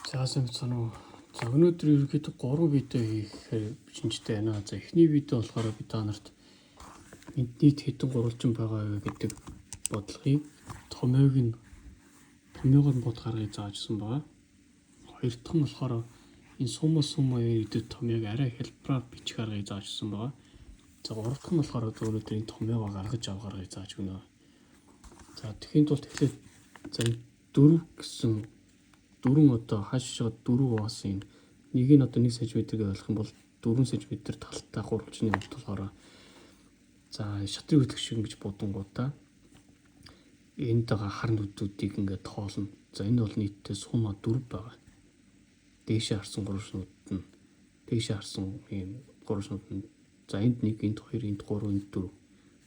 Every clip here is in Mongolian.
За сайн уу. За өнөөдөр ерөнхийдөө 3 видео хийхээр шинжтэй байна. За эхний видео болохоор би та нарт нийт хэдэн гурвалжин байгаа вэ гэдэг бодлогыг томьёогоор бод гаргаж заажсан байгаа. Хоёр дахь нь болохоор энэ сума гэдэг томьёог арай хэлбэрээр бичих аргыг заажсан байгаа. За гурав дахь нь болохоор өнөөдөр энэ томьёогоо гаргаж авгаргыг зааж өгнө. За тэхийн тулд эхлээд за 4 гэсэн дөрвөн одоо хаашаа 4 уусан нэг нь одоо 1 см гэж ойлгох юм бол 4 см талтай гурвалжны хувьд болохоор за шатрын хөтлөх шиг ингэж будангуудаа энд байгаа хар нүдүүдийг ингээд тоолно. За энэ бол нийтдээ сума 4 байгаа. Дээшээ харсан гурвалжнууд нь дээшээ харсан ийм гурвалжнууд нь за энд 1, энд 2, энд 3, энд 4.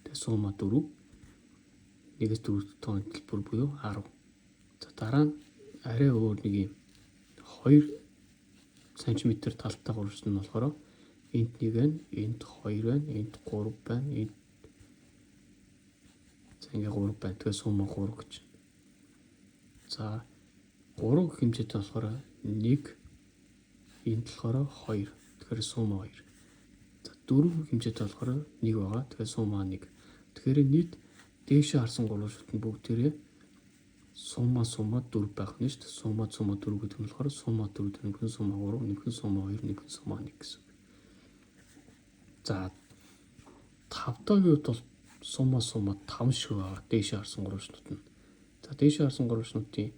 Тэгээ сума 4. 1-4 тооны төлбөр буюу 10. За дараа нь арай өөр нэг юм 2 см талтай гурвалжин нь болохоор энд 1 байна, энд 2 байна, энд 3 байна, энд за ингээ 3 байна. Тэгээ сума 3 гэж. За 3 хэмжээтэй болохоор 1 энд болохоор 2. Тэгэхээр сума 2. За 4 хэмжээтэй болохоор 1 байгаа. Тэгээ сума 1. Тэгэхээр нийт дээшээ харсан гурвалжууд нь бүгдээрээ сума 4 байх нь шүү дээ. Сума 4 гэдэг нь болохоор сума 4 нэмэх сума 3 нэмэх сума 2 нэмэх сума 1 гэсэн. За 5 дахь үед бол сума 5 шиг байгаа. Дээшээ харсан гурвалжнууд нь. За дээшээ харсан гурвалжнуудын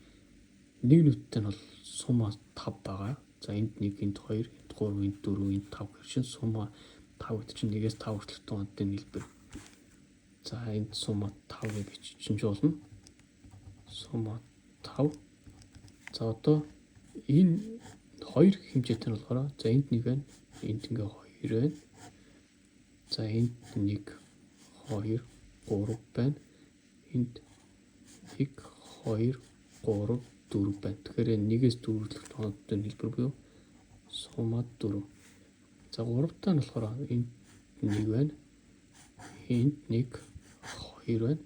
нэг нүдтэй нь бол сума 5 байгаа. За энд 1, энд 2, энд 3, энд 4, энд 5 гэх шиг сума 5 гэдэг чинь 1-ээс 5 хүртэл тоонтой нийлбэр. За энд сума 5 гэж бичиж болно. Сума 5. За одоо энэ 2 хэмжээтэй нь болохоор за энд 1 байна. Энд ингээ 2 байна. За энд 1, 2, 3 байна. Энд 1, 2, 3, 4 байна. Тэгэхээр 1-ээс 4 хүртэлх тоонтой нийлбэр буюу сума 4. За 3 дахь нь болохоор энд 1 байна. Энд 1, 2 байна.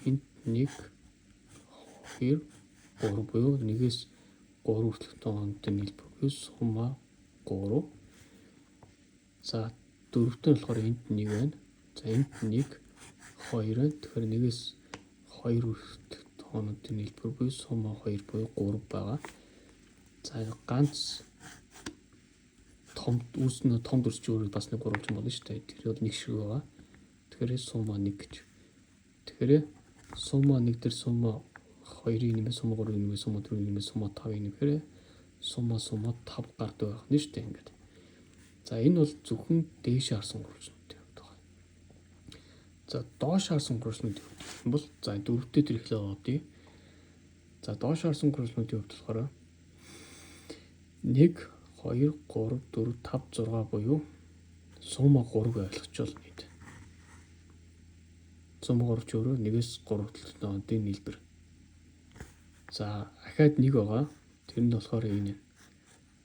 Энд 1, 2, 3 буюу 1-ээс 3 хүртэлх тоонтой нийлбэр буюу сума 3. За 4 дахь нь болохоор энд 1 байна. За энд 1, 2 байна. Тэгэхээр 1-ээс 2 хүртэлх тоонтой нийлбэр буюу сума 2 буюу 3 байгаа. За ганц том дүрсч өөрөө бас нэг гурвалжин болно шүү дээ. Тэр бол 1 шиг байгаа. Тэгэхээр сума 1 гэж. Тэгэхээр сума 1 дээр сума 2-ыг нэмээ сума 3-ыг нэмээ сума 4-ыг нэмээ сума 5-ыг нэмэхээр сума 5 гардаг байх нь шүү дээ ингээд. За энэ бол зөвхөн дээш харсан гурвалжнуудын хувьд байгаа. За доош харсан гурвалжнуудын хувьд гэх юм бол за 4-тэй тэр эхлээ авъя. За доош харсан гурвалжнуудын хувьд болохоор 1, 2, 3, 4, 5, 6 буюу сума 3 гэж ойлгочвол нийт. Сума 3 ч өөрөө 1-ээс 3 хүртэлх тоонтой нийлбэр. За ахаад 1 байгаа. Тэр нь болохоор энэ.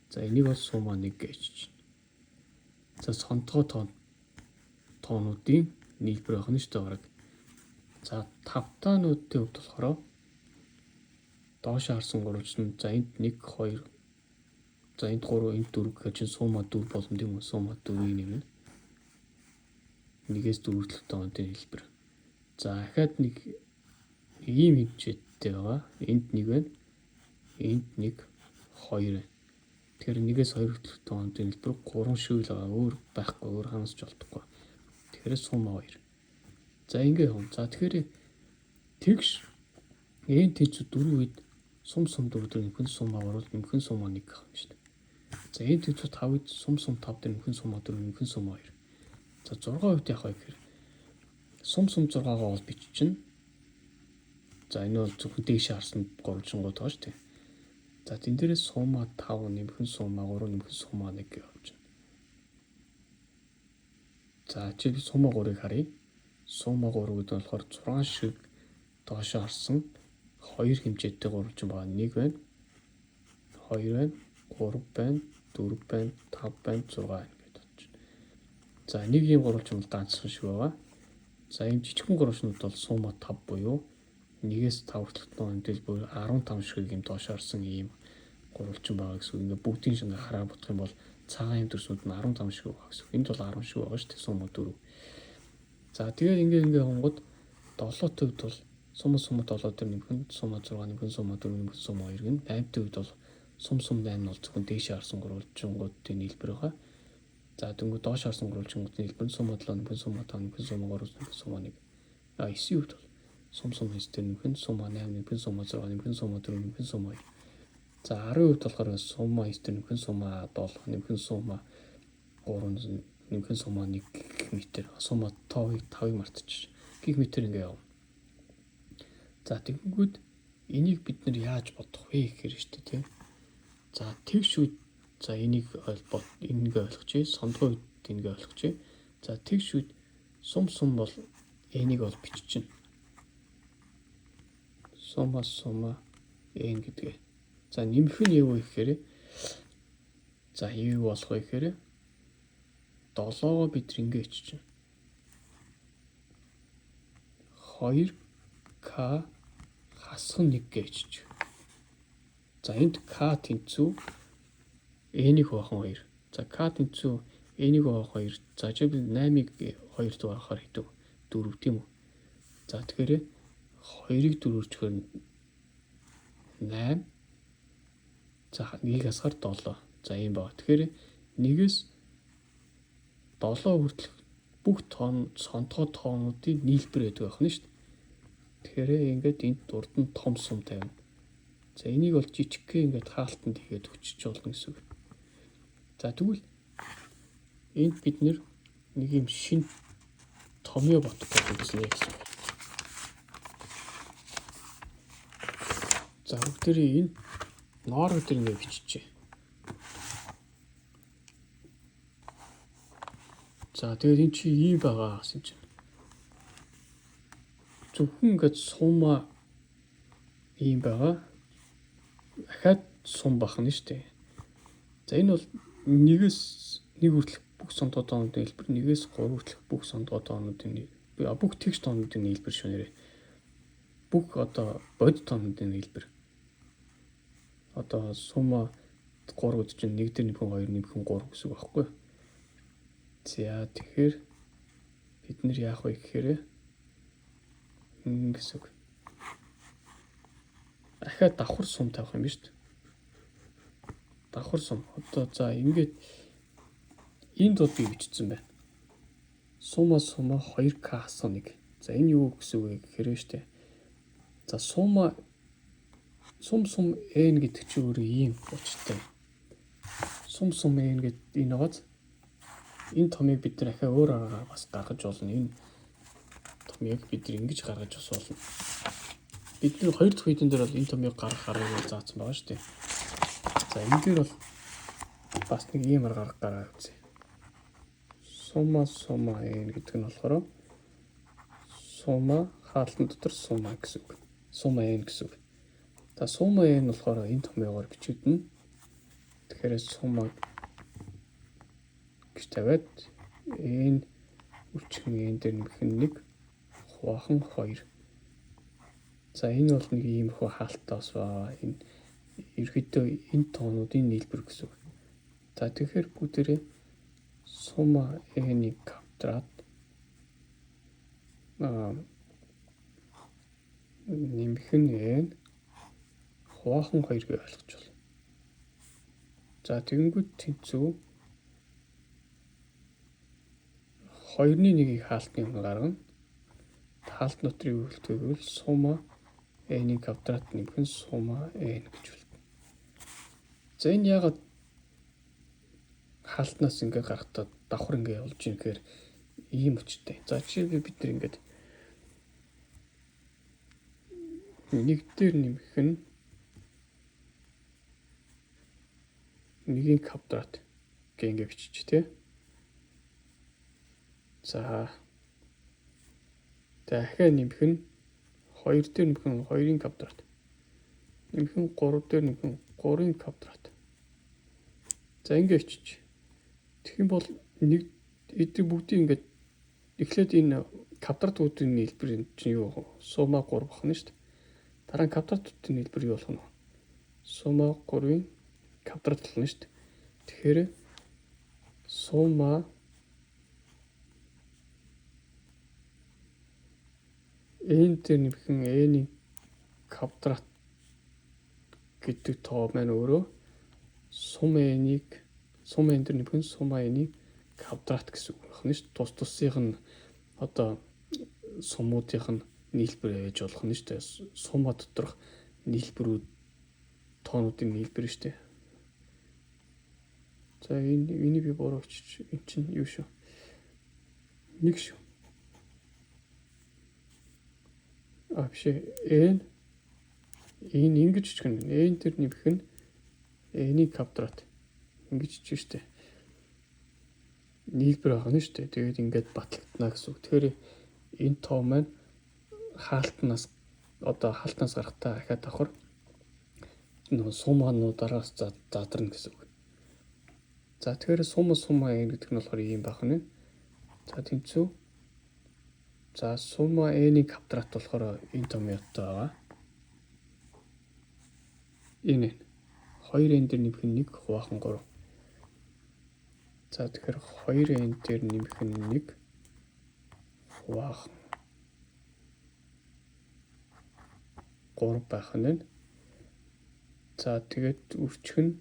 За энийг бол сума 1 гэж чинь. За сонтгоо тоонуудын нийлбэр байх нь шүү дээ бараг. За 5 таануудын хувьд болохоор доош харсан гурвалжин за энд 1, 2, за энд 3, энд 4 гэж чинь сума 4 болно тийм үү? Сума 4-ийг нэмнэ. 1-ээс 4 хүртэлх тоонтой нийлбэр. За ахаад нэг ийм хэмжээтэй байгаа. Энд 1 байна. Энд 1, 2 байна. Тэгэхээр 1-ээс 2 хүртэлх тоонтой нийлбэр 3 шиг л байгаа. Өөр байхгүй, өөр ханасч болтохгүй. Тэгэхээр сума 2. За ингээ юм. За тэгэхээр тэгш энэ тийч 4 үед сум 4 дээр нэмэх нь сума 3 нэмэх нь сума 1 гэх юм шүү дээ. За энэ тийч 5 үед сум 5 дээр нэмэх нь сума 4 нэмэх нь сума 2. За 6 үед яах вэ гэхээр сум 6-гаа бол биччихнэ. За энэ бол зөвхөн дээшээ харсан гурвалжингууд байгаа шүү дээ. За тэн дээрээс сума 5 нэмэх нь сума 3 нэмэх нь сума 1 гэж авч байна. За чи сума 3-ыг харъя. Сума 3 гэдэг нь болохоор 6 шиг доошоо харсан 2 хэмжээтэй гурвалжин байгаа. 1 байна. 2 байна. 3 байна. 4 байна. 5 байна. 6 байна гэж бодож байна. За нэг ийм гурвалжин бол ганцхан шиг байгаа. За ийм жижигхэн гурвалжнууд бол сума 5 буюу 1-ээс 5 хүртэлх тоонтой буюу 15 шиг юм доош харсан ийм гурвалжин байгаа гэсэн үг. Ингээ бүгдийн шингээ хараа бодох юм бол цагаан юм төрснүүд нь 15 шиг байгаа гэсэн үг. Энд бол 10 шиг байгаа шүү дээ. Сума 4. За тэгээд ингээ хонгод 7 төвд бол сума 7 дээр нэмэх нь сума 6 нэмэх нь сума 4 нэмэх нь сума 2 гэн 8 төвд бол сум 8 нь бол зөвхөн дээшээ харсан гурвалжингуудын нийлбэр байгаа. За дөнгөж доош харсан гурвалжингуудын нийлбэр нь сума 7 нэмэх нь сума 5 нэмэх нь сума 3 нэмэх нь сума 1. 9 үед бол сум 9 дээр нэмэх нь сума 8 нэмэх нь сума 6 нэмэх нь сума 4 нэмэх нь сума 2. За 10 үед болохоор сума 9 дээр нэмэх нь сума 7 нэмэх нь сума 3 нэмэх нь сума 1 гэх мэтэр сума 5-ыг мартчих. Гэх мэтэр ингээ явна. За тэгэнгүүт энийг бид нэр яаж бодох вэ гэхээр шүү дээ тийм. За тэгш үед за энийг ингээ ойлгочихъя. Сондгоо үед ингээ ойлгочихъя. За тэгш үед сум бол энийг бол биччихнэ. Сума n гэдгээ. За нэмэх нь юу вэ гэхээр за юу болох вэ гэхээр 7-оо бид ингээ иччихнэ. 2k хасах 1 гэж иччих. За энд k тэнцүү n-ийг хувахан 2. За k тэнцүү n-ийг хувахан 2. За жишээ нь 8-ыг 2-д хуваахаар хэдв 4 тийм үү. За тэгэхээр 2-ыг 4-өр чөөр 8. За 1-ийг хасахаар 7. За ийм байна. Тэгэхээр 1-ээс 7 хүртэлх бүх сонтгоо тоонуудын нийлбэр гэдэг байх нь шүү дээ. Тэгэхээр ингээд энд урд нь том сум тавина. За энийг бол жижигхэн ингээд хаалтанд хийгээд өчөж болно гэсэн үг. За тэгвэл энд бид нэг юм шин томьёо бодох гэсэн юм гэсэн. За бүгдээрээ энэ ноорог дээр ингээд биччихье. За тэгээд эн чи ийм байгаа гэсэн чинь. Зөвхөн ингээд сума ийм байгаа. Дахиад сум бахна шүү дээ. За энэ бол 1-ээс 1 хүртэлх бүх сондгоо тоонуудын хэлбэр, 1-ээс 3 хүртэлх бүх сондгоо тоонуудын бүх тэгш тоонуудын хэлбэр шүү нэрээ. Бүх одоо бодит тоонуудын хэлбэр. Одоо сума 3 гэдэг чинь 1 дээр нэмэх 2 нэмэх 3 гэсэн үг байхгүй юу? За тэгэхээр бид нэр яах вэ гэхээр гэсэн үг. Дахиад давхар сум тавих юм биш үү? Давхар сум. Одоо за ингээд энд бол би бичсэн байна. Сума 2k хасах 1. За энэ юу гэсэн үг вэ гэхээр шүү дээ. За сум n гэдэг чинь өөрөө ийм учиртай. Сум n гэдэг энэ байгааз энэ томыг бид нар ахаа өөр аргаар бас гаргаж болно. Энэ томыг бид нар ингэж гаргаж бас болно. Бид нар 2 дахь видеон дээр бол энэ томыг гаргах аргыг заасан байгаа шүү дээ. За энэ дээр бол бас нэг ийм аргаар гаргаж үзье. Сума n гэдэг нь болохоор сума хаалтан дотор сума гэсэн үг. Сума n гэсэн үг. За сума n болохоор энэ томьёогоор бичигдэнэ. Тэгэхээр сума гэж тавиад n үлчгэн n дээр нэмэх нь 1 хувахан 2. За энэ бол нэг ийм их хаалтаас ба энэ ерөөдөө энэ тоонуудын нийлбэр гэсэн үг. За тэгэхээр бүгдээрээ сума n-ийг квадрат нэмэх нь n хувахан 2 гэж ойлгож байна. За тэгэнгүүт тэнцүү 2-ны 1-ийг хаалтны өмнө гаргана. Хаалт дотрын үйлдэл сума n-ийг квадрат нэмэх нь сума n гэж болно. За энэ ягаад хаалтнаас ингээд гарахтаа давхар ингээд явуулж ийм гэхээр ийм өчтэй. За жишээлбэл бид нар ингээд 1 дээр нэмэх нь 1-ийн квадрат гэх ингээд бичиж тээ. За дахиад нэмэх нь 2 дээр нэмэх нь 2-ын квадрат. Нэмэх нь 3 дээр нэмэх нь 3-ын квадрат. За ингээд бичиж. Тэгэх юм бол нэг эдгээр бүгдийг ингээд эхлээд энэ квадратуудын нийлбэр чинь юу вэ? Сума 3 бахна шүү дээ. Дараа нь квадратуудын нийлбэр юу болох нь вэ? Сума 3-ын квадрат болно шүү дээ. Тэгэхээр сумма n дээр нэмэх n-ийн квадрат гэдэг тоо маань өөрөө сумма n дээр нэмэх сумма n-ийн квадрат гэсэн үг байна шүү дээ. Тус тусынх нь одоо сумуудынх нь нийлбэр байж болох нь шүү дээ. Сумма доторх нийлбэрүүд тоонуудын нийлбэр шүү дээ. За энийг би буруу өчч эн чинь юу шүү? Нэг шүү. Биш n ингэж ч гэнэ. n дээр нэмэх нь n-ийн квадрат ингэж ч шүү дээ. Нийлбэр байгаа нь шүү дээ. Тэгээд ингээд батлагдана гэсэн үг. Тэгэхээр энэ тоо маань хаалтнаас гарахтаа ахаад давхар нөө суммануудараас задарна гэсэн үг. За тэгэхээр сумма n гэдэг нь болохоор ийм байх нь. За тэнцүү. За сумма n-ийн квадрат болохоор энэ томьёотой байгаа. Энэ 2n дээр нэмэх нь 1 хувахан 3. За тэгэхээр 2n дээр нэмэх нь 1 хувахан 3 байх нь. За тэгээд өрчих нь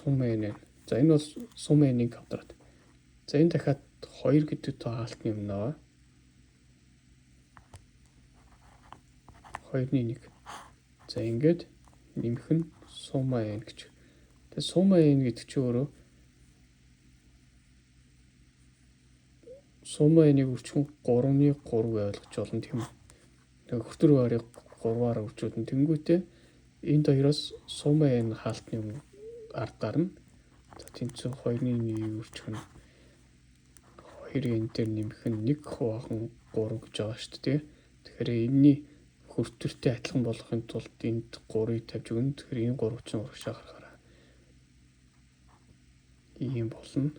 сумма n. За энэ бол сумма n-ийн квадрат. За энэ дахиад 2 гэдэг тоо хаалтны юм наваа. 2-ны 1. За ингээд нэмэх нь сумма n гэж. Тэгээ сумма n гэдэг чинь өөрөө сумма n-ийг өрчхөн 3-ны 3 ойлгож болно тийм үү? Нэг хөтөр барыг 3-аар өрчүүлэн тэнгүүтээ энд хоёроос сумма n хаалтны юм ард гарна. За тэнцүү 2-ны 1-ийг өрчих нь 2n дээр нэмэх нь 1 хувахан 3 гэж байгаа шүү дээ. Тэгэхээр энэний хөртөртэй адилхан болгохын тулд энд 3-ыг тавьж өгнө. Тэгэхээр энэ 3 чинь урагшаа гарахаараа ийм болно.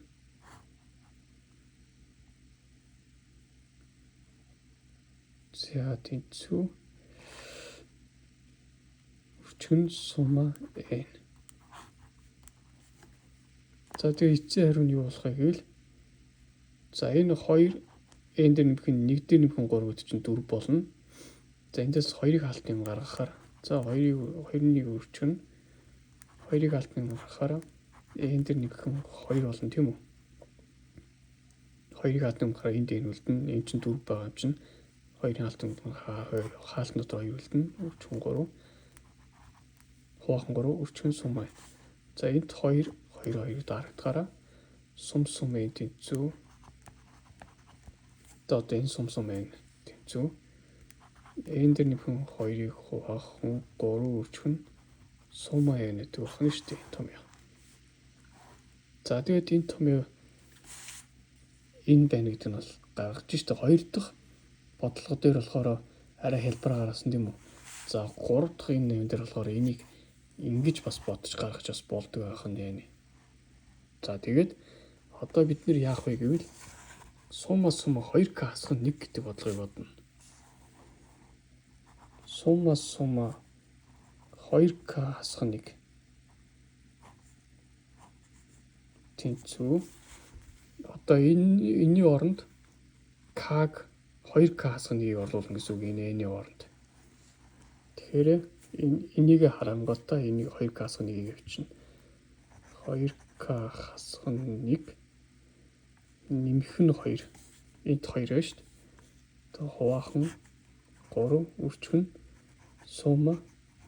За тэнцүү өрчгөн сумма n. За тэгээ эцсийн хариу нь юу болох вэ гэвэл за энэ 2 n дээр нэмэх нь 1 дээр нэмэх нь 3 гэдэг чинь 4 болно. За эндээс 2-ыг хаалтны юм гаргахаар за 2-ыг өрчгөн 2-ыг хаалтны юм гаргахаар n дээр нэмэх нь 2 болно тийм үү? 2-ыг хаалтны юм гаргахаар энд n үлдэн энэ чинь 4 байгаа юм чинь 2-ын хаалтны дотор 2 үлдэн өрчгөн 3 хувахан 3 өрчгөн сумма. За энд 2 2-2 дарагдахаараа сумма n тэнцүү. Одоо энэ сумма n тэнцүү. n дээр нэмхэн 2-ыг хувахан 3 өрчгөн сумма n гэдэг байна шүү дээ томьёо. За тэгээд энэ томьёо энэ байна гэдэг нь бол гаргаж штэ 2 дахь бодлого дээр болохоор арай хэлбэр гаргасан тийм үү. За 3 дахь энэ нэм дээр болохоор энийг ингэж бас бодож гаргаж бас болдог байх нь яа. За тэгээд одоо бид нэр яах вэ гэвэл сумма 2k хасах 1 гэдэг бодлогыг бодно. Сумма 2k хасах 1 тэнцүү. Одоо энэний оронд k-г 2k хасах 1-ийг оруулна гэсэн үг энэ оронд. Тэгэхээр энийг харангуйтаа энийг 2k хасах 1-ийг явуулчихна. 2k хасах 1 нэмэх нь 2. Энд 2 байна шүү дээ. Тэгээ хувахан 3 өрчгөн сумма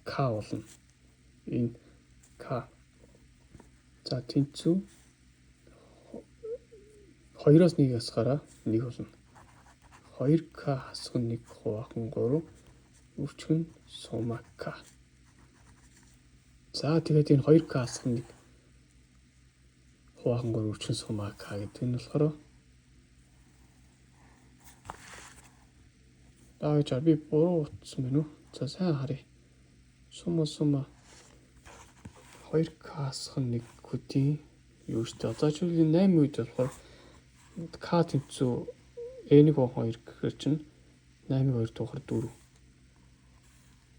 k болно. Энэ k. За тэнцүү 2-оос 1 хасахаараа 1 болно. 2k хасах 1 хувахан 3 өрчгөн сумма k. За тэгээд энэ 2k хасах 1 хувахан 3 өрчгөн сумма k гэдэг нь болохоор гэж би буруу утсан байна уу? За сайн харъя. Сумма 2k хасах 1 хөтийн юу штэ. Одоо ч үгүй 8 үед болохоор k тэнцүү n-ийг 2 гэхээр чинь 8-ыг 2 дуухаар 4.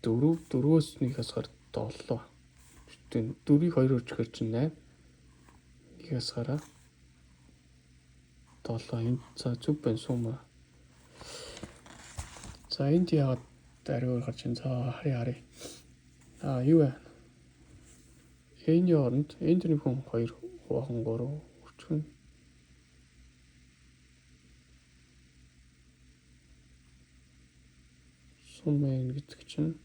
4-өөс 1 хасахаар 7. өрчтөн 4-ийг 2 өрчгөр чинь 8. Нэгээс гараа 7 энэ за зүг байна сума. За энд яагаад даруйгаар гарч ин за харъя. Юу вэ? Эний оронд энд нэг хүн 2 хувахан 3 өрчгөн сума гэдэг чинь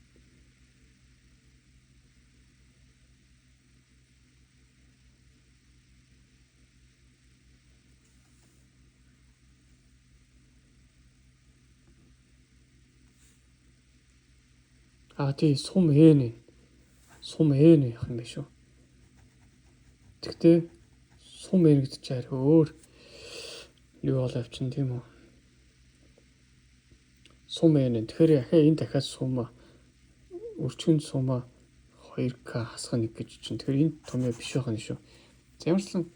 тий сум n явах юм биш үү. Тэгтээ сум n гэдэг чинь арай өөр юу бол авчин тийм үү. Сум n тэгэхээр яхаа энэ дахиад сума өрчгөн сума 2k хасах 1 гэж чинь тэгэхээр энэ томьёо биш байх нь шүү. За ямарчсан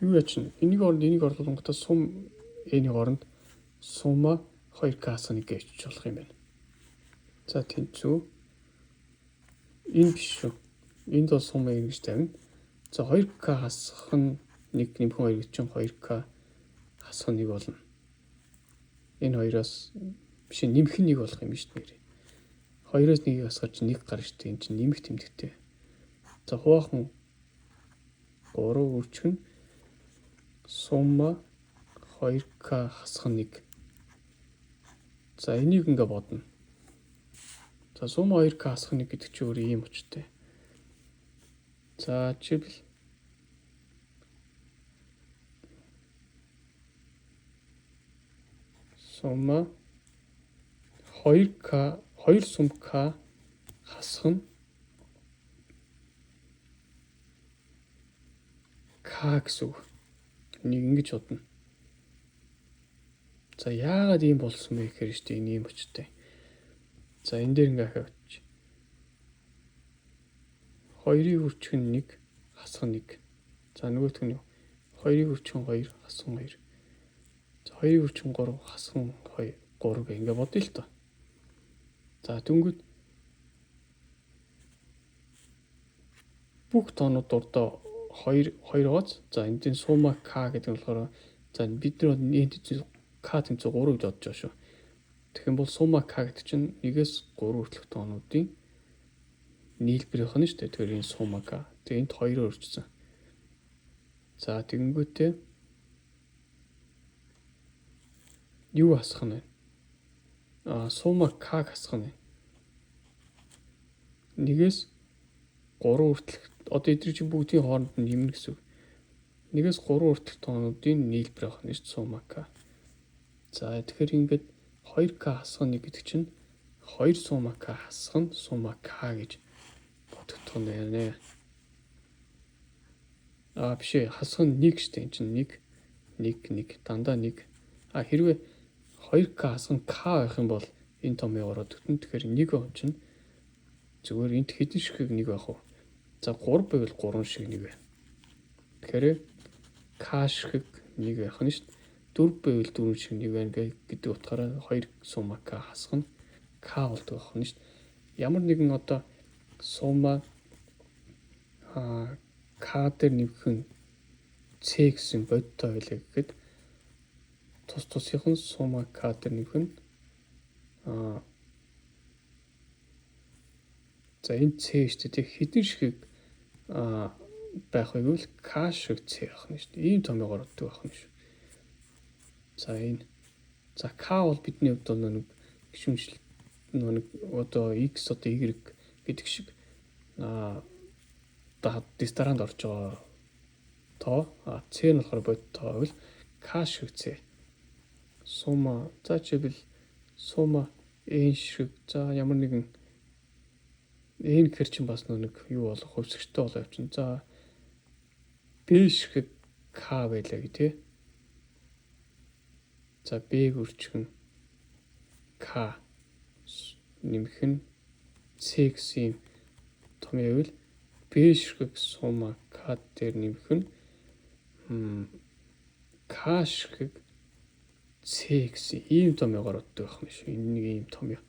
юу яа чинь энийг орлуулангуудаа сум n-ийн оронд сума 2k хасах 1 гэж болох юм байна. За тэнцүү энэ биш шүү. Энд бол сум n гэж тавина. За 2k хасах нь 1 нэмэх 2 гэж чинь 2k хасах 1 болно. Энэ хоёроос биш нэмэх нь 1 болох юм биш нэр. 2-оос 1-ийг хасгаар чинь 1 гарна шүү дээ. Энэ чинь нэмэх тэмдэгтэй. За хувахан 3 өрчгөн сума 2k хасах 1. За энийг ингээ бодно. За сума 2k хасах 1 гэдэг чинь өөр ийм очтой. За жишээлбэл сума 2k 2 сум k хасах нь k гэсэн үг. Энийг ингэж бодно. За яагаад ийм болсон бэ гэхээр шүү дээ энэ ийм очтой. За энэ дээр ингээ хавч. 2-ийг өрчгөн 1 хасах 1. За нөгөөх нь 2-ийг өрчгөн 2 хасах 2. За 2-ийг өрчгөн 3 хасах 2 3 гэх ингээ бодъё л тоо. За дөнгөд бүх тоонууд дурдаа 2 ооц. За энд энэ сума k гэдэг нь болохоор за бид нар энд k тэнцүү 3 гэж бодож байгаа шүү. Тэгэх юм бол сума k гэдэг чинь 1-ээс 3 хүртэлх тоонуудын нийлбэрийнх нь шүү дээ. Тэгэхээр энэ сума k. Тэгээ энд 2-оор өрчсөн. За тэгэнгүүтээ юу хасах нь вэ? Сума k хасах нь. 1-ээс 3 хүртэлх одоо эдгээр чинь бүгдийн хооронд нь нэмнэ гэсэн үг. 1-ээс 3 хүртэлх тоонуудын нийлбэр авах нь сума k. За тэгэхээр ингээд 2k хасах 1 гэдэг чинь 2 сума k хасах нь сума k гэж бодогдох нь байна. Биш ээ хасах нь 1 шүү дээ. Энэ чинь 1 дандаа 1. Хэрвээ 2k хасах нь k байх юм бол энэ томьёо ороод өгнө. Тэгэхээр 1 чинь зүгээр энд хэдэн ширхэг 1 байх вэ? За 3 байвал 3 шиг 1 байна. Тэгэхээр k ширхэг 1 байх нь шүү дээ. 4 байвал 4 шиг 1 байна гэдэг утгаараа 2 сума k хасах нь k болдог байх нь шүү дээ. Ямар нэгэн одоо сума k дээр нэмэх нь c гэсэн бодиттой байлаа гэхэд тус тусынх нь сума k дээр нэмэх нь за энэ c шүү дээ. Хэдэн ширхэг байх вэ гэвэл k шиг c байх нь шүү дээ. Ийм томьёогоор өгдөг байх нь шүү. За энэ за k бол бидний хувьд бол нэг гişүнжил нэг одоо x одоо y гэдэг шиг дистаранд орж байгаа тоо c нь болохоор бодит тоо бол k шиг c. Сума за жишээлбэл сума n шиг за ямар нэгэн n гэхэр чинь бас нэг юу болох хөвсгчтэй болоо явчин. За b шиг k байлаа гэ тий. За b-г өрчгөн k нэмэх нь c гэсэн юм томьёо байвал b шиг сума k дээр нэмэх нь k шиг c гэсэн ийм томьёогоор өгдөг байх юм шүү. Энэ нэг ийм томьёо.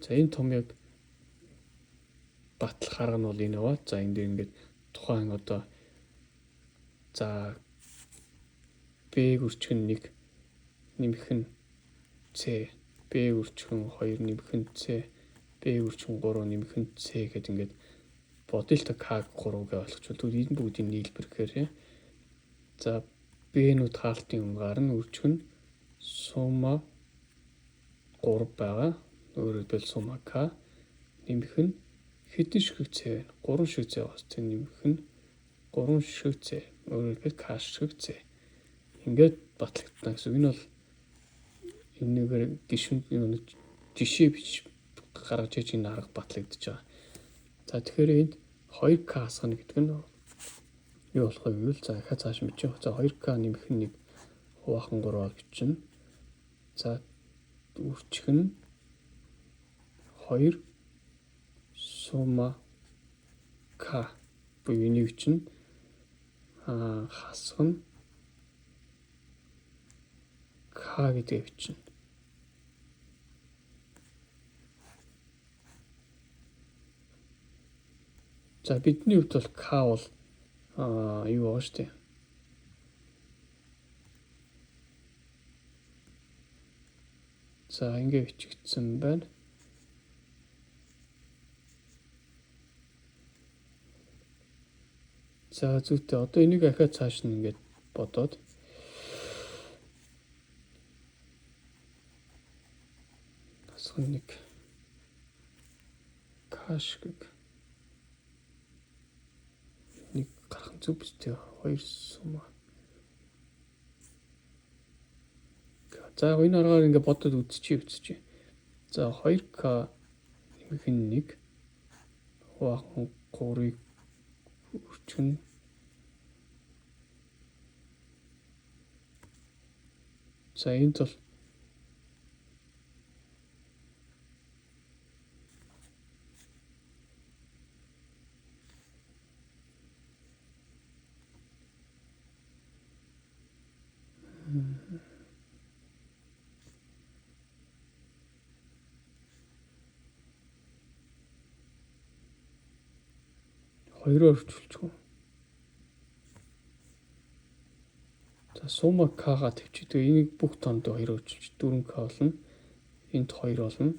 За энэ томьёог батал харга нь бол энэ байгаа. За энэ дээр ингээд тухайн одоо за B үрчгэн 1 нэмэх нь C, B үрчгэн 2 нэмэх нь C, B үрчгэн 3 нэмэх нь C гэдэг ингээд бодъё л та K 3 гэж ойлгочвол тэгвэл энэ бүгдийн нийлбэр гэхээр за B-нүүд хаалтын өмнө гарна үрчгэн сумма 3 байгаа. Өөрөөр хэлбэл сумма K нэмэх нь хэдэн ширхэг C вэ? 3 ширхэг C байгаас тэг нэмэх нь 3 ширхэг C. Өөрөөр хэлбэл K ширхэг C. Ингээд батлагдана гэсэн. Энэ бол энэгээр гишүүнд жишээ бич гаргаж иж энэ арга батлагдаж байгаа. За тэгэхээр энд 2K хасгана гэдэг нь юу болох вэ гэвэл за дахиад цааш мэдчих. За 2K нэмэх нь 1 хувахан 3-аар бичнэ. За үрчх нь 2 сумма K буюу энийг чинь хасгана K гэдгээ бичнэ. За бидний хувьд бол K бол юу байгаа шүү дээ. За ингэ бичигдсэн байна. За зүйтэй одоо энийг ахаад цааш нь ингээд бодоод хасган 1 кашгэг 1 гарах зүг бистэй 2 сумма. За энэ аргаар ингээд бодоод үзчихье. За 2K нэмэх нь 1 хувахан 3-ыг үрчгэн за энд бол хоёроор хөвчүүлчихв. За сумма K-га тавьчихдаг. Энийг бүх тоонд хоёроор хөвчүүлж 4K болно. Энд 2 болно.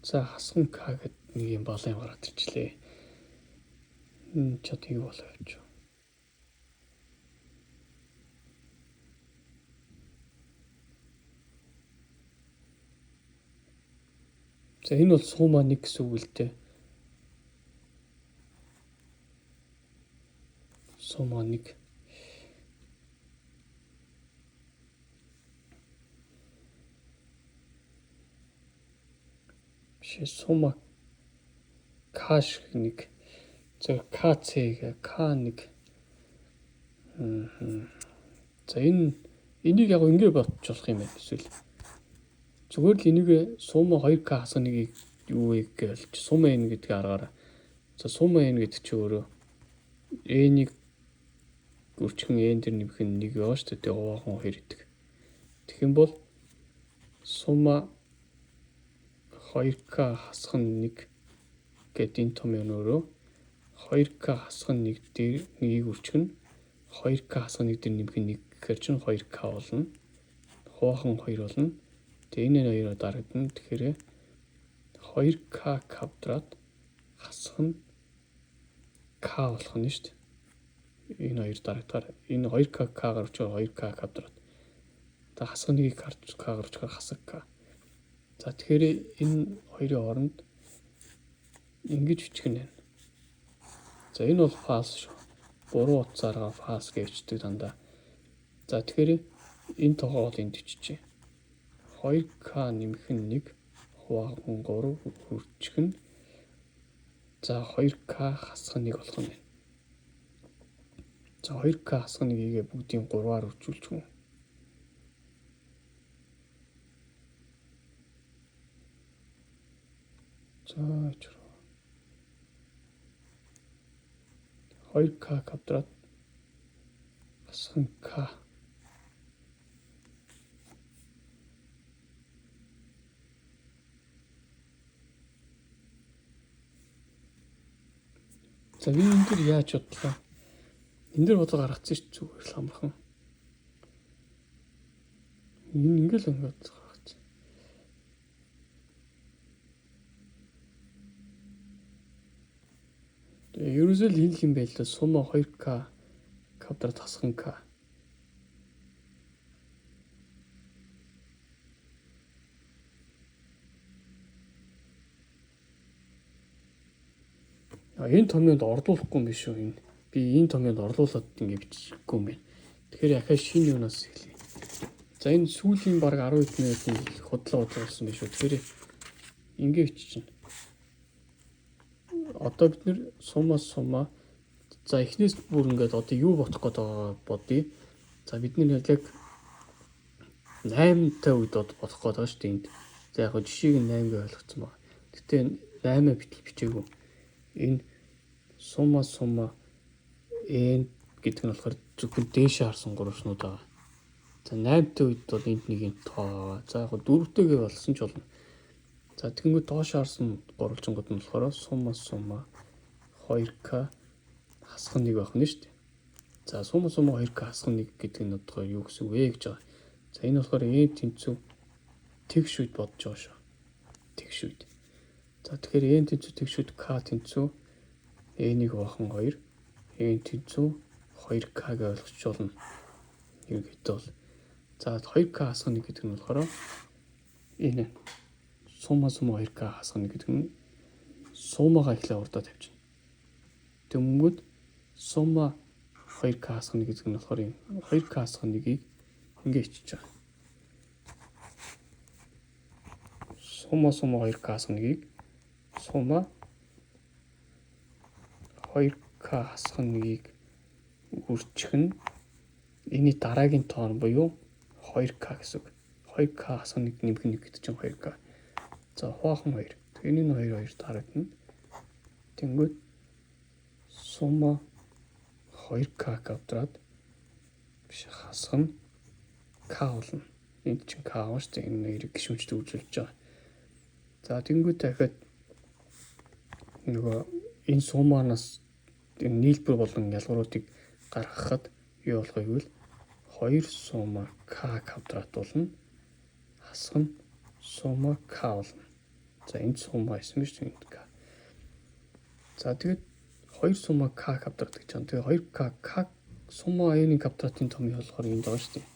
За хасган K гэдэг нэг юм балан гараад ирчлээ. Энэ ч одоо юу болоо явж. За энэ бол сумма 1 гэсэн үг л дээ. Сумма 1 сумма каш 1 за КЦ К1 за энийг яг ингэ бодчих болох юм байна эсвэл зүгээр л энийг сумма 2K хасгана нэг юу вэ гэж сумма n гэдэг аргаараа за сумма n гэдэг чи өөрөө n-ийг үрчгэн n дээр нэмэх нь 1 яваа шүү дээ. Хувахан 2 гэдэг. Тэгэх юм бол сумма 2K хасган 1 гэдэг энэ том юм өөрөө 2K хасган 1 дээр 1-ийг үрчгэн 2K хасган 1 дээр нэмэх нь 1 гэхээр чинь 2K болно. Хувахан 2 болно. Тэгээ энэ хоёроо дарагдана. Тэгэхээр 2K квадрат хасган K болох нь шүү дээ. Энэ хоёр дарагдахаар энэ 2K гарч байгаа 2K квадрат. Та хасган 1-ийг K гарч байгаа хасаг K. За тэгэхээр энэ хоёрын хооронд ингэж бичгэн байна. За энэ бол фаз шүү. Буруу утсаараа фаз гэж бичдэг дандаа. За тэгэхээр энэ тоогоо энд биччихье. 2K нэмэх нь 1 хувахан 3 үрчгэн за 2K хасган 1 болох нь байна. За 2K хасган 1-ийг бүгдийн 3-аар үржүүлчихв. За 2K квадрат хасган K За би энэ дээр яаж бодлоо? Энэ дээр бодлого гаргацсан шүү зүгээр л амархан. Энэ ингээл гаргацсан. Тэгээ ерөөсөө л хин юм байл да сума 2К квадрат хасган К. Энэ томьёонд орлуулахгүй юм биш үү энэ? Би энэ томьёонд орлуулад ингэ бичихгүй юм байна. Тэгэхээр яхаа шинэ юунаас хэлье. За энэ сүүлийн баг 10 хэдэн минутын худлаа болсон биш үү? Тэгэхээр ингэ бичиж байна. Одоо бид нэр сума за эхнээс бүр ингээд одоо юу бодох гээд байгаа бодъё. За бид нэр яг 8 та үед бодох гээд байгаа шүү дээ энд. За яг жишээг нь 8 гэж ойлгоцсон байна. Гэтэ 8-аа бичээгүй. Энэ сума n гэдэг нь болохоор зөвхөн дээшээ харсан гурвчнууд байгаа. За 8 та үед бол энд нэг юм тоо. За яг 4-тэйгээ болсон ч болно. За тэгэнгүүт доош харсан гурвалжингууд нь болохоор сума 2К хасган 1 байх нь шүү дээ. За сума 2К хасган 1 гэдэг нь одоо юу гэсэн үг вэ гэж байгаа. За энэ болохоор n тэнцүү тэгш үед бодож байгаа шүү. Тэгш үед. За тэгэхээр n тэнцүү тэгш үед К тэнцүү n-ийг бахан 2 n тэнцүү 2К гэж ойлгож болно. Ерөнхийдөө бол за 2К хасган 1 гэдэг нь болохоор энэ сума 2К хасган 1 гэдэг нь сумагаа ихлэ урдаа тавьчихна. Тэнгүүд сума 2К хасган 1 гэдэг нь болохоор энэ 2К хасган 1-ийг ингэ хичиж байгаа. Сума 2К хасган 1-ийг сума 2К хасган 1-ийг үржих нь энэний дараагийн тоон буюу 2К гэсэн үг. 2К хасган 1 нэмэх 1 гэдэг чинь 2К. За хувахан 2. Тэний 2 дарагдана. Тэнгүүд сума 2К квадрат биш хасган К болно. Энд чинь К ааш тийм энэ нэрийг гişүнчтэй үзүүлж байгаа. За тэнгүүд дахиад нөгөө энэ суманаас энэ нийлбэр болон ялгаруудыг гаргахад юу болох вэ гэвэл 2 сума К квадрат болно. Хасган сума К болно. За энэ сума байсан биш энэ К. За тэгээд 2 сума К квадрат гэж байна. Тэгээ 2К К сума n-ийн квадратын томьёо болохоор энд байгаа шүү дээ.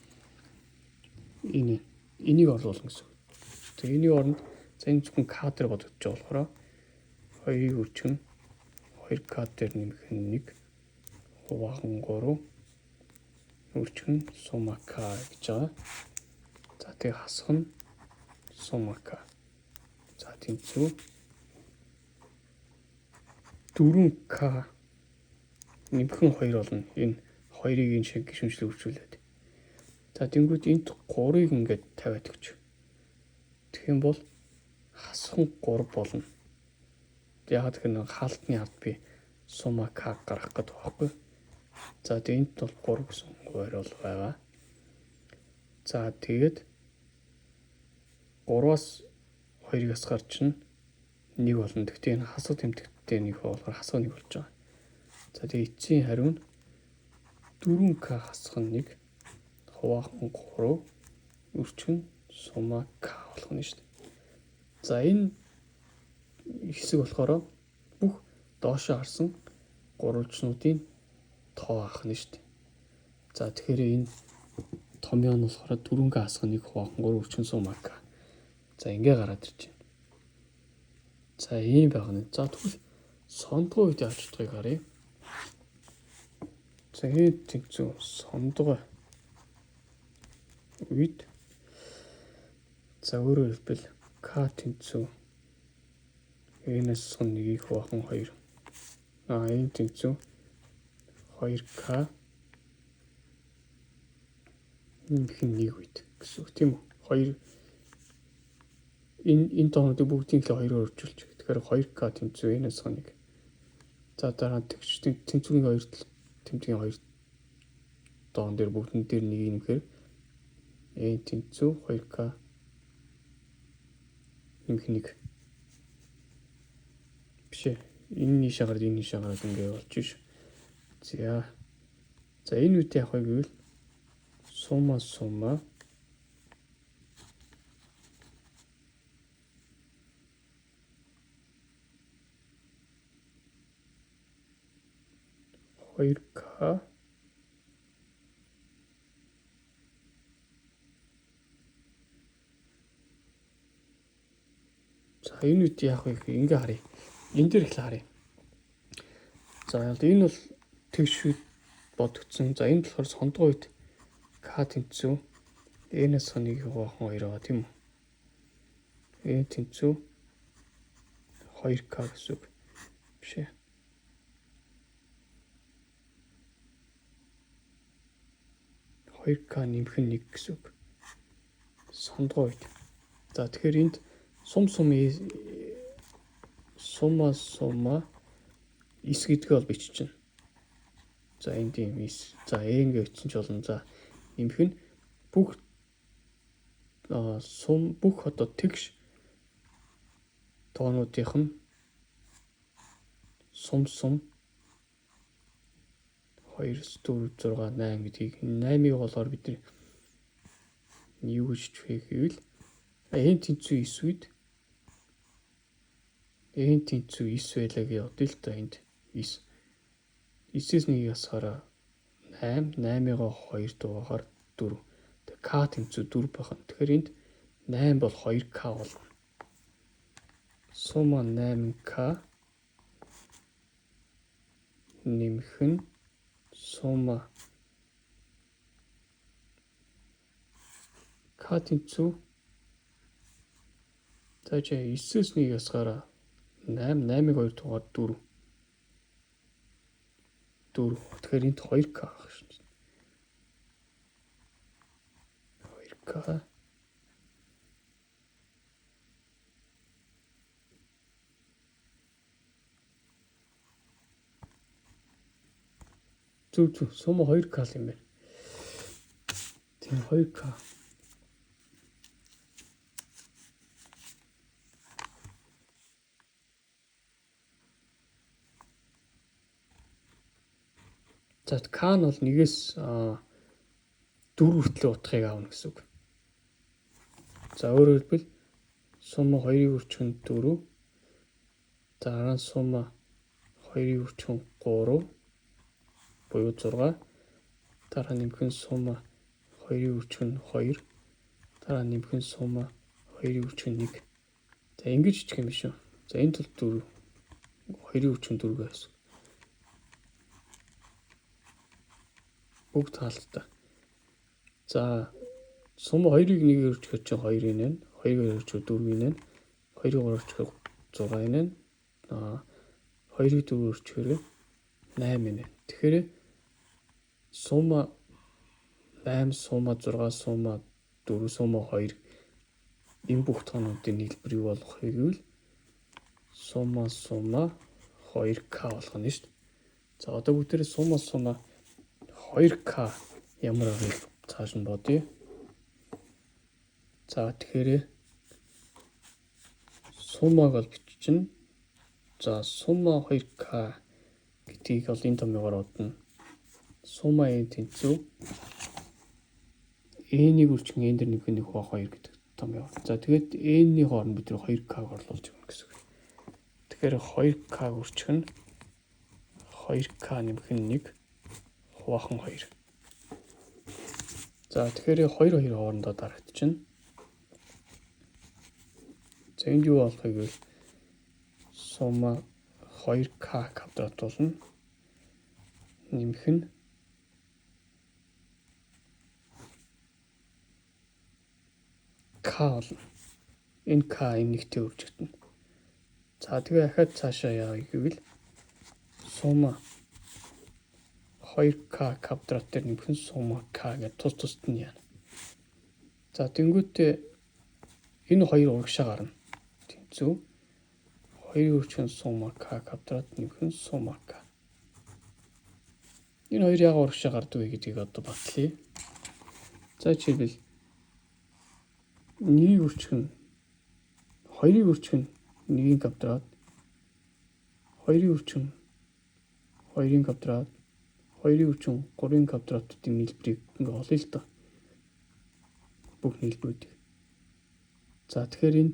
Энийг оруулна гэсэн. Тэгээ энэний оронд за энэ зөвхөн К дээр бодогдож байгаа болохоор 2 үржих нь 2К дээр нэмэх нь 1 хувахан 3 үржих нь сума К гэж байгаа. За тэгээ хасган сума К. За тэнцүү 4К нэмхэн 2 болно. Энэ 2-ыг энэ шиг гişүнчлэг үржүүлээд. За тэнгууд энд 3-ыг ингээд тавиад өгч. Тэгэх юм бол хасган 3 болно. Яг тэгэхээр нэг хаалтны ард би сума К гаргах гэдэг байхгүй. За тэгээд энд бол 3 гэсэн хуваар бол байгаа. За тэгээд 3-аас 2-ыг асгаар чинь 1 болно. Тэгтээ энэ хасаг тэмдэгттэй нэг болохоор хасаг 1 болж байгаа. За тэгээд эцсийн хариу нь 4К хасган 1 хувахан 3 үржих нь сума К болох нь шүү дээ. За энэ хэсэг болохоор бүх доошоо харсан гурвалжнуудын тоо ах нь шүү дээ. За тэгэхээр энэ томьёо нь болохоор 4К хасган 1 хувахан 3 үржих нь сума К. За ингээ гараад ирж байна. За ийм байна. За тэгвэл сондгоо үед яаж чадахыг харъя. За тэнцүү сондгоо үед за өөрөөр хэлбэл К тэнцүү n-ээс 1-ийг хувахан 2. Энэ тэнцүү 2К нэмэх нь 1 үед гэсэн үг тийм үү? 2 энэ тоонуудыг бүгдийг л 2-оор үржүүлж. Тэгэхээр 2К тэнцүү n-ээс 1. За дараа тэгш тэнцвэрийн 2 тэмдгийн 2 тоон дээр бүгдэн дээр 1 нэмэхээр n тэнцүү 2К нэмэх 1 биш ээ. Энэ нийшээ гараад энэ нийшээ гараад ингэ болж ш. За энэ үедээ яг гэвэл сума хоёр к за энэ үед яг ингэ харъя. Энэ дээр их харъя. За энэ бол тэгш бодогдсон. За энэ болохоор сондгоо үед к тэнцүү n-ээс нэг хувахан 2 байгаа тийм үү? n тэнцүү 2k гэсэн үг биш ээ. нэмэх нь 1 гэсэн үг. Сондгоо үед. За тэгэхээр энд сума ис гэдгээ бол биччихнэ. За энд юм ис. За ингээ бичсэн ч болно. За нэмэх нь бүх одоо тэгш тоонуудынх нь сум 2 4 6 8 гэдгийг 8-ыг болохоор бид юу гэж хэвэл n тэнцүү 9 үед n тэнцүү 9 байлаа гэж бодъё л та энд 9. 9-ээс 1-ийг асахаараа 8, 8-ыг 2 дугаагаар 4. Тэгээ k тэнцүү 4 байх нь. Тэгэхээр энд 8 бол 2k болно. Сума 8k нэмэх нь сума k тэнцүү за 9-ээс 1-ийг асахаараа 8, 8-ыг 2 дугаар 4. Тэгэхээр энд 2k байх шүү дээ. 2k зүг сума 2k юм байна. Тийм 2k. За k нь бол 1-ээс 4 хүртэл утгыг аавна гэсэн үг. За өөрөөр хэлбэл сума 2-ыг өрчгөн 4. Дараа нь сума 2-ыг өрчгөн 3 буюу 6. Дараа нь нэмэх нь сума 2-ыг өрчгөн 2. Дараа нь нэмэх нь сума 2-ыг өрчгөн 1. За ингэж бичих юм биш үү? За энэ тул 4 2-ыг өрчгөн 4 гэсэн. Бүгд таалттай. За сума 2-ыг 1-ээр өрчгөж чинь 2 энэ. 2-ыг өрчгөж 4 энэ. 2-ыг 3 өрчгөж 6 энэ. 2-ыг 4 өрчгөж 8 энэ. Тэгэхээр сума 8, сума 6, сума 4, сума 2 энэ бүх тоонуудын нийлбэр юу болох вэ гэвэл сума 2k болох нь шүү дээ. За одоо бүгдээрээ сума 2k ямар байгааг цааш нь бодъё. За тэгэхээр сумаг бол биччихнэ. За сума 2k гэдгийг бол энэ томьёогоор бодно. Сума n тэнцүү n-ийг үржих n дээр нэмэх нь 2 гэдэг томьёо. За тэгээд n-ийн хооронд бид 2k-г орлуулж өгнө гэсэн үг. Тэгэхээр 2k үржих нь 2k нэмэх нь 1 хувахан 2. За тэгэхээр 2 хоорондоо дарагдчихна. За энд юу болох вэ гэвэл сума 2k квадрат болно. Нэмэх нь k болно. Энэ k нэгтэй үржигдэнэ. За тэгээ дахиад цаашаа яа гэвэл сума 2k квадрат дээр нэмэх нь сума k гэж тус нь яана. За тэнгуүтээ энэ хоёр урагшаа гарна. Тэнцүү 2 өрчгөн сума k квадрат нэмэх нь сума k. Энэ хоёр яг урагшаа гардаг вэ гэдгийг одоо батлая. За жишээлбэл 1 өрчгөн 2-ыг өрчгөн 1 квадрат 2-ын өрчин 2-ын квадрат, 2-ын өрчин 3-ын квадратуудын нийлбэрийг ингээ олъё л доо. Бүх нийлбэрүүдийг. За тэгэхээр энэ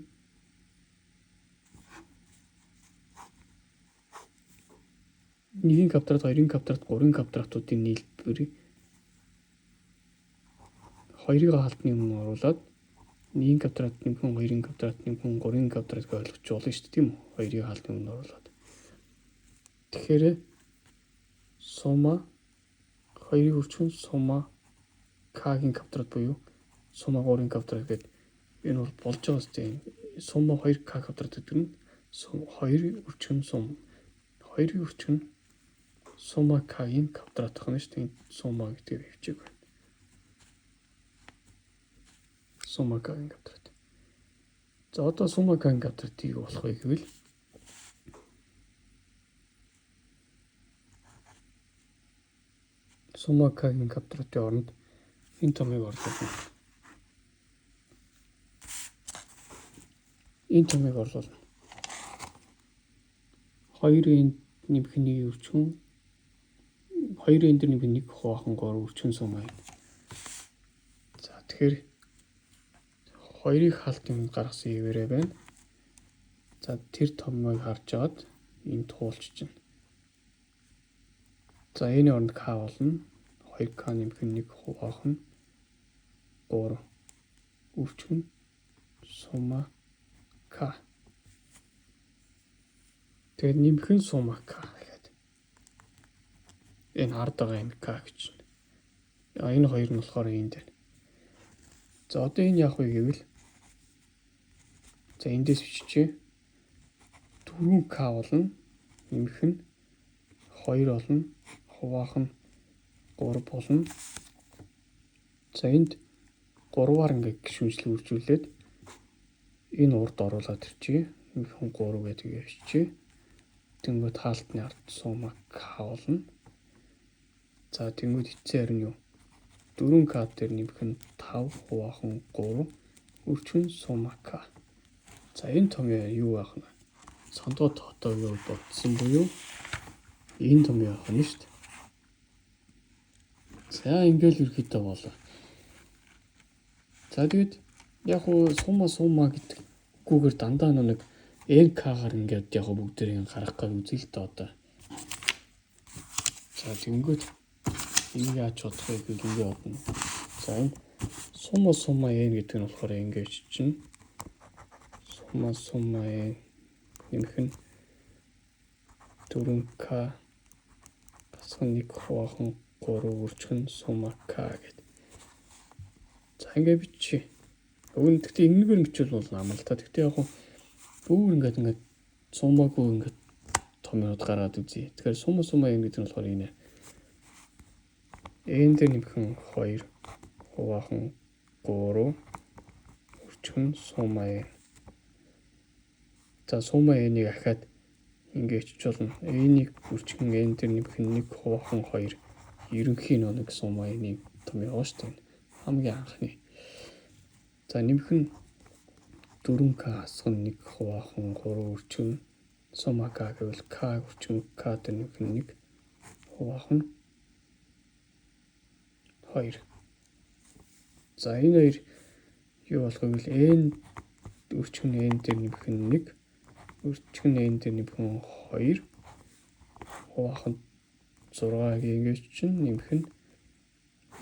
1-ийн квадрат, 2-ын квадрат, 3-ын квадратуудын нийлбэрийг 2-ыг хаалтны өмнө оруулаад 1-ийн квадрат нэмхэн 2-ын квадрат нэмхэн 3-ын квадрат гэж ойлгож болно шүү дээ, тийм үү? 2-ыг хаалтны өмнө оруулаад. Тэгэхээр сумма 2-ын өрчин сумма k-гийн квадрат буюу сумма 3-ын квадрат гэдэг энэ бол болж байгаа үстэй. Сумма 2k квадрат гэдэг нь 2-ын өрчин сумма k-гийн квадрат гэх юм шүү дээ. Сумма гэдэг хөвчөг байна. Сумма k-гийн квадрат. За одоо сумма k-гийн квадратыг юу болох вэ гэвэл сумма k-гийн квадратын оронд энэ томыг орлуулна. Энэ томыг орлуулна. 2-ын нэмэх 1-ийн өрчин 2-ын дээр нэмэх 1 хувахан 3 өрчин сумма юм. За тэгэхээр 2-ыг хаалтны өмнө гаргасан хэвээрээ байна. За тэр томыг харж агаад энд туулж чинь. За энэ оронд k болно. 2k нэмэх 1 хувахан 3 өрчин сумма k. Тэгээд нэмхэн сумма k гэхэд энэ ард байгаа энэ k гэж байна. Энэ хоёр нь болохоор энд байна. За одоо энэ яах вэ гэвэл за эндээс биччихье. 4k болно. Нэмэх нь 2 болно. Хуваах нь 3 болно. За энд 3-аар ингээ гişүнжлэг үржүүлээд энэ урд оруулаад ирчихье. Нэмэх нь 3 гэдэг явчихье. Тэнгүүд хаалтны ард сумма k болно. За тэнгүүд эцсийн харин юу? 4k дээр нэмэх нь 5 хувахан 3 өрчин сумма k. За энэ том юу байх вэ? Сондгоо тоотоо юу бодсон буюу энэ том явах нь шүү дээ. За ингээл ерөөхдөө болоо. За тэгээд яг уу сумма гэдэггүйгээр дандаа нэг nk-гаар ингээд яг бүгдээрийг гаргах гэж үзье л доо одоо. За тэнгүүд энийг яаж бодох вэ гэвэл ингэ бодно. За энэ сумма n гэдэг нь болохоор ингэж чинь сумма n нэмэх нь 4k басхан 1 хувахан 3 өрчгөн сумма k гэдэг. За ингэ бичиж. Өгөн гэхдээ ингэгээр бичвэл бол ам л та. Гэхдээ яг бүр ингээд суммаагүй ингээд томьёод гараад үзье. Тэгэхээр сумма n гэдэг нь болохоор энэ. N дээр нэмхэн 2 хувахан 3 өрчгөн сумма n. За сумма n-ийг ахаад ингээд чуулна. N-ийг өрчгөн n дээр нэмэх нь 1 хувахан 2 ерөнхийн нэг сумма n-ийг том яваа шүү дээ. Хамгийн анхны. За нэмэх нь 4k хасган 1 хувахан 3 өрчгөн сумма k гэвэл k өрчгөн k дээр нэмэх нь 1 хувахан 2. За энэ хоёр юу болох вэ гэвэл n өрчгөн n дээр нэмэх нь 1 өрчгөн n дээр нэмэх нь 2 хувахан 6-ыг ингэж чинь нэмэх нь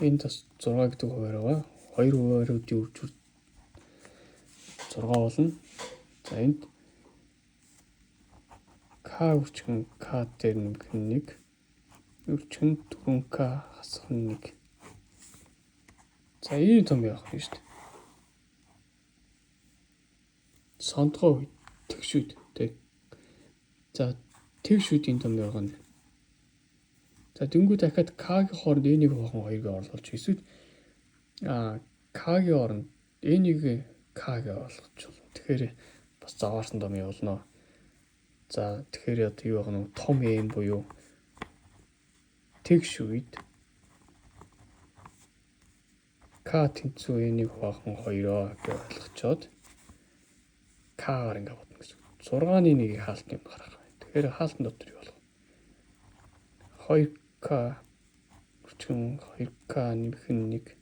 энэ бас 6 гэдэг хуваар байгаа. 2 хувааруудын үржүүр 6 болно. За энд k өрчгөн k дээр нэмэх нь 1 өрчгөн 4k хасах нь 1. За энэ том явах нь шүү дээ. Сондгоо тэгшүүд тэг. За тэгшүүдийн том явах нь. За тэнгуү дахиад k-гийн хооронд n-ийг хувахан 2-ыг оруулж эсвэл k-гийн хооронд n-ийг k-г оруулж болно. Тэгэхээр бас заваарсан том явуулна. За тэгэхээр одоо юу байх нь том n буюу тэгшүүд k тэнцүү n-ийг хувахан 2-оо гэж ойлгочоод k-гаар ингэ бодно гэсэн. 6-ны 1-ийг хаалтны өмнө гаргах байна. Тэгэхээр хаалтан дотор юу болох? 2k хүчин 2k нэмэх нь 1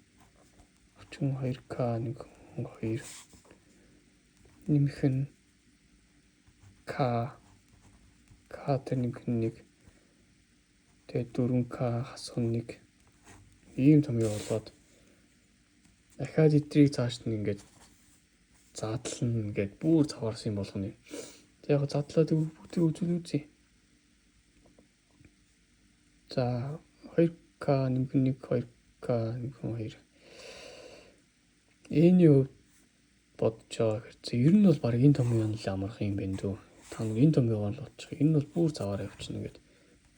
хүчин 2k нэмэх нь 2 нэмэх нь k дээр нэмэх нь 1 тэгээд 4k хасах нь 1 ийм том юу болоод дахиад эдрийг цааш нь ингээд задлана ингээд бүр заваарсан юм болгоно. Тэг яг задлаад бүгдийг үзүүл үзье. За 2k нэмэх нь 1 2k нэмэх нь 2 энэ юу бодож байгаа хэрэг. Ер нь бол баг энэ том юм л амарх юм байна дөө. Та нар энэ том юм бол очих. Энэ бол бүр заваар явчихна ингээд.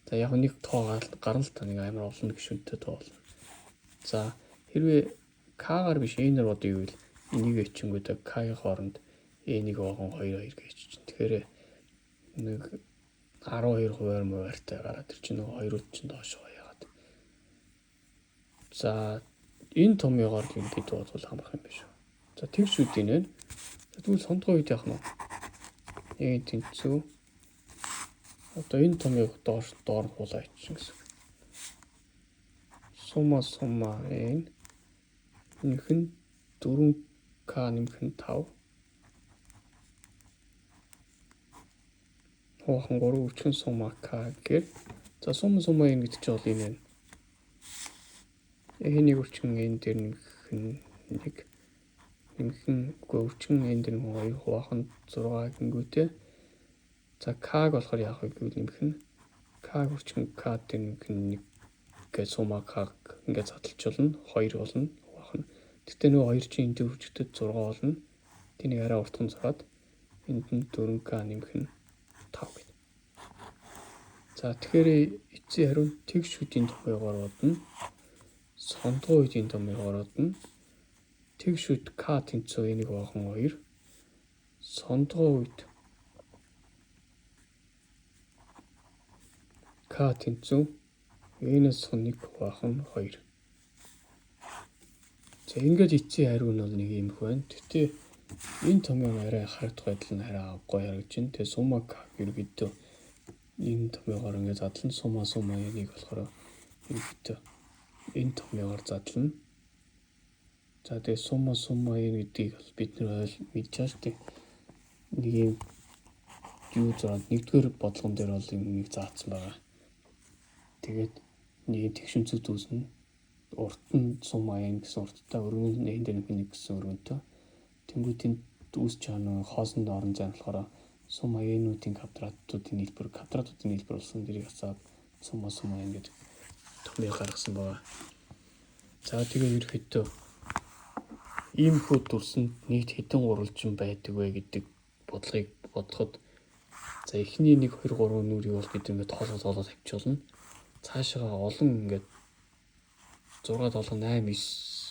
За яг нэг тоо гарна л та нэг амар олон гişүнтэй тоо болно. За хэрвээ k-гаар биш n-ээр бодъё гэвэл энийг ичингүүдээ k-ийн хооронд n-ийг вагон 2 гэж чинь. Тэгэхээр нэг 12% мууартай гараад ир чинь нөгөө 2-ууд чинь доош яагаад. За энэ том ёгоор ингээд бодвол амарх юм биш үү. За тэгш үдийн нэ. Тэгвэл сондгоо үед яах нь вэ? Нэг тэнцүү. Одоо энэ том ёг доор хулаа ичин гэсэн. Сума n нэмэх нь 4k нэмэх нь 5 хоохон 3 өчгөн сума k гэх. За сума n гэдэг чинь бол энэ байна. Энийг өчгөн n дээр нэмэх нь 1 нэмэх нь өчгөн n дээр 2 хоохон 6 гингүүтэй. За k-г болохоор яах вэ гэвэл нэмэх нь k өчгөн k дээр нэмэх нь 1 гэ сума k ингээд задлж болно 2 болно. Тэгтээ нөгөө 2 чинь энэ төр хүчтэй 6 болно. Тэнийг арай уртхан зураад энд нь 4k нэмэх нь 5 гэдэг. За тэгэхээр эцсийн хариу тэгш үдийн томьёогоор бодно. Сондгоо үдийн томьёогоор бодно. Тэгш үд k тэнцүү энийг вахан 2. Сондгоо үд k тэнцүү энэс 1 вахан 2. За ингээд эцсийн хариу нь бол нэг юм байна. Тэгтээ энэ томьёог арай харагдах байдал нь арай гоё харагдаж байна. Тэгээ сума k ерөөдөө энэ томьёогоор ингээд задлан сума энийг болохоор ерөөдөө энэ томьёогоор задлана. За тэгээ сума n гэдгийг бид нар мэдж байгаа шүү дээ. Нэг юм юу зураад нэгдүгээр бодлогон дээр бол энийг заасан байгаа. Тэгээд нэг тэгшинцүүд үүснэ. Урт нь сума n гэсэн урттай өргөн n дээр нэг гэсэн өргөнтэй. Тэнгүүтийн үүсч байгаа хоосон доорн зам болохоор сума n-үүдийн квадратуудын нийлбэр болсон дэрийг хасаад сума n гэдэг томьёог гаргасан байгаа. За тэгээ ерөөхдөө ийм хүүд төрсөнд нийт хэдэн гурвалжин байдаг вэ гэдэг бодлогыг бодоход за эхний 1 2 3 нүрийг бол бид ингээд тоолоод тавьчихвол цаашаа олон ингээд 6 7 8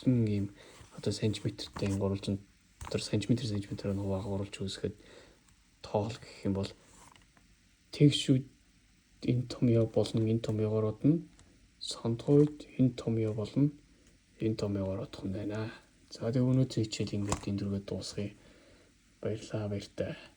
9 ийм одоо сантиметртэй энэ гурвалжин дотор сантиметрээр нугаа гурвалж үүсгэхэд тоол гэх юм бол тэгшүүд энэ томьёог болон энэ томьёогоор бодно. Сондгойд энэ томьёог болон энэ томьёогоор бодох юм байна. За тэгээ өнөөдрийн хичээл ингээд энэ дөрвөд дуусгая. Баярлалаа баяртай.